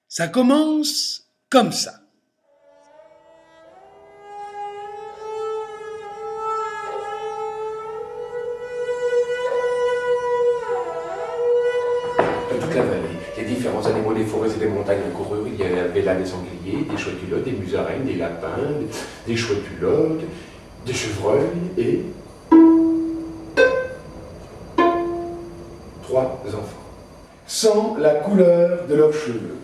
Ça commence comme ça. Dans toute la vallée, les différents animaux des forêts et des montagnes coururent. Il y avait là des sangliers, des chouettes-culottes, des musaraignes, des lapins, des chouettes-culottes, des chevreuils et 3 enfants. Sans la couleur de leurs cheveux.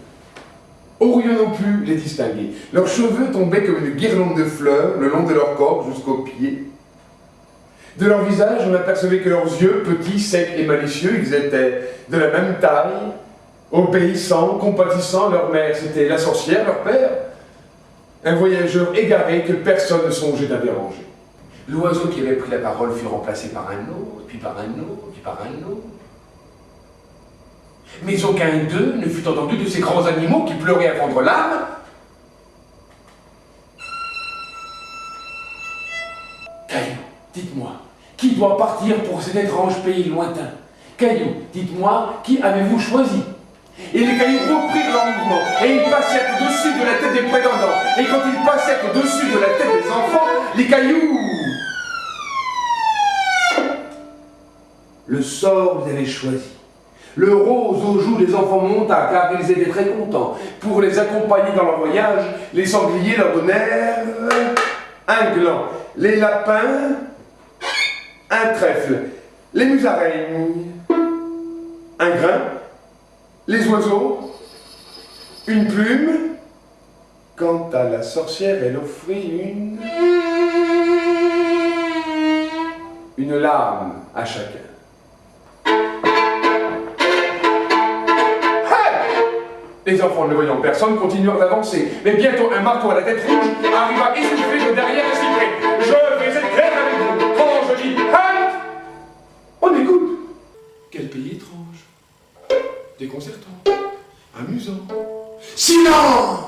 Aurions-nous pu les distinguer? Leurs cheveux tombaient comme une guirlande de fleurs le long de leur corps jusqu'aux pieds. De leur visage, on apercevait que leurs yeux, petits, secs et malicieux, ils étaient de la même taille, obéissants, compatissants. Leur mère, c'était la sorcière, leur père, un voyageur égaré que personne ne songeait à déranger. L'oiseau qui avait pris la parole fut remplacé par un autre, puis par un autre, puis par un autre. Mais aucun d'eux ne fut entendu de ces grands animaux qui pleuraient à vendre l'âme. Caillou, dites-moi, qui doit partir pour cet étrange pays lointain? Caillou, dites-moi, qui avez-vous choisi? Et les cailloux reprirent leur mouvement, et ils passèrent au-dessus de la tête des prétendants. Et quand ils passèrent au-dessus de la tête des enfants, les cailloux... Le sort les avait choisis. Le rose aux joues des enfants monta, car ils étaient très contents. Pour les accompagner dans leur voyage, les sangliers leur donnèrent un gland, les lapins, un trèfle, les musaraignes, un grain, les oiseaux, une plume. Quant à la sorcière, elle offrit une larme à chacun. Les enfants, ne voyant personne, continuèrent d'avancer. Mais bientôt, un marteau à la tête rouge arriva essoufflé de derrière et sifflait. Je vais être clair avec vous. Quand je dis halte, on écoute. Quel pays étrange, déconcertant, amusant. Silence!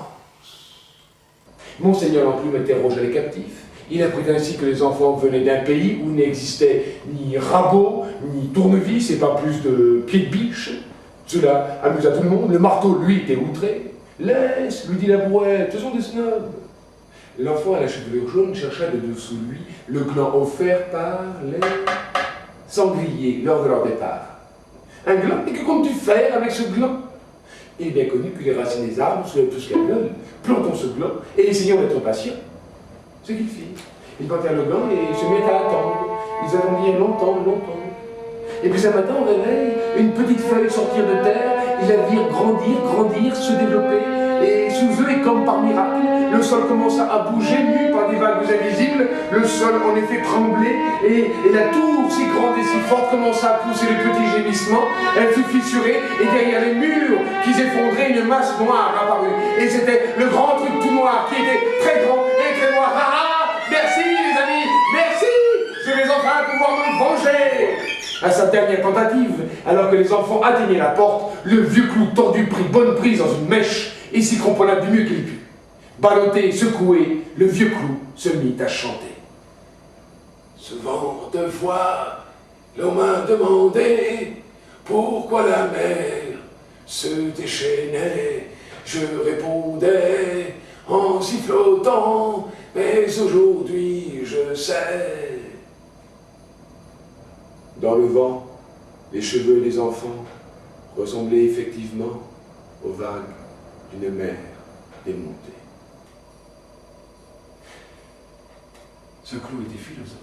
Monseigneur l'enclume interrogea les captifs. Il apprit ainsi que les enfants venaient d'un pays où n'existait ni rabot, ni tournevis, et pas plus de pieds de biche. Cela amusa tout le monde. Le marteau, lui, était outré. Laisse, lui dit la brouette, ce sont des snobs. L'enfant à la chevelure jaune chercha de dessous lui le gland offert par les sangliers lors de leur départ. Un gland? Et que comptes-tu faire avec ce gland? Il est bien connu que les racines des arbres soulèvent tous la gueule. Plantons ce gland et essayons d'être patients. Ce qu'ils firent. Ils plantèrent le gland et se mirent à attendre. Ils attendirent longtemps, longtemps. Et puis un matin, au réveil, une petite feuille sortir de terre, ils la virent grandir, grandir, se développer, et sous eux, et comme par miracle, le sol commença à bouger, mu par des vagues invisibles, le sol en effet tremblait, et la tour, si grande et si forte, commença à pousser de petits gémissements, elle fut fissurée, et derrière les murs qui s'effondraient, une masse noire apparut, et c'était le grand truc tout noir, qui était très grand et très noir. Ah ah! Merci les amis, merci! Je vais enfin pouvoir me venger! À sa dernière tentative, alors que les enfants atteignaient la porte, le vieux clou tordu prit bonne prise dans une mèche et s'y cramponna du mieux qu'il put. Ballotté, secoué, le vieux clou se mit à chanter. Ce vent de voix, l'on m'a demandé pourquoi la mer se déchaînait. Je répondais en sifflotant, mais aujourd'hui je sais. Dans le vent, les cheveux des enfants ressemblaient effectivement aux vagues d'une mer démontée. Ce clou était philosophe.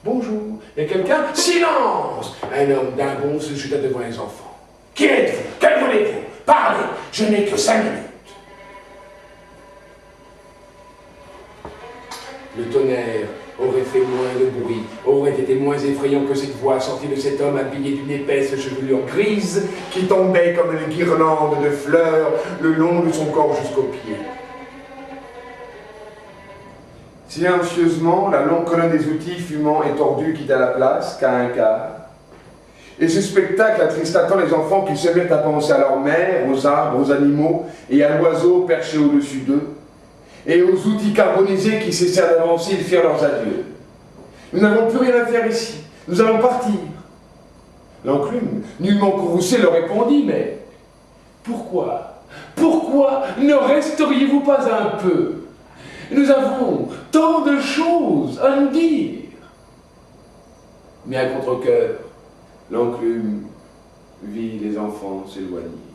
Bonjour, y a quelqu'un? Silence! Un homme d'un bond se jeta devant les enfants. Qui êtes-vous? Que voulez-vous? Parlez, je n'ai que 5 minutes. Le tonnerre aurait fait moins de bruit, aurait été moins effrayant que cette voix sortie de cet homme habillé d'une épaisse chevelure grise qui tombait comme une guirlande de fleurs le long de son corps jusqu'aux pieds. Silencieusement, la longue colonne des outils fumant et tordus quitta la place, qu'à un quart. Et ce spectacle attrista tant les enfants qu'ils se mirent à penser à leur mère, aux arbres, aux animaux et à l'oiseau perché au-dessus d'eux, et aux outils carbonisés qui cessèrent d'avancer, ils firent leurs adieux. Nous n'avons plus rien à faire ici, nous allons partir. L'enclume, nullement courroucé, leur répondit, mais Pourquoi? Pourquoi ne resteriez-vous pas un peu? Nous avons tant de choses à nous dire. Mais à contre-cœur, l'enclume vit les enfants s'éloigner.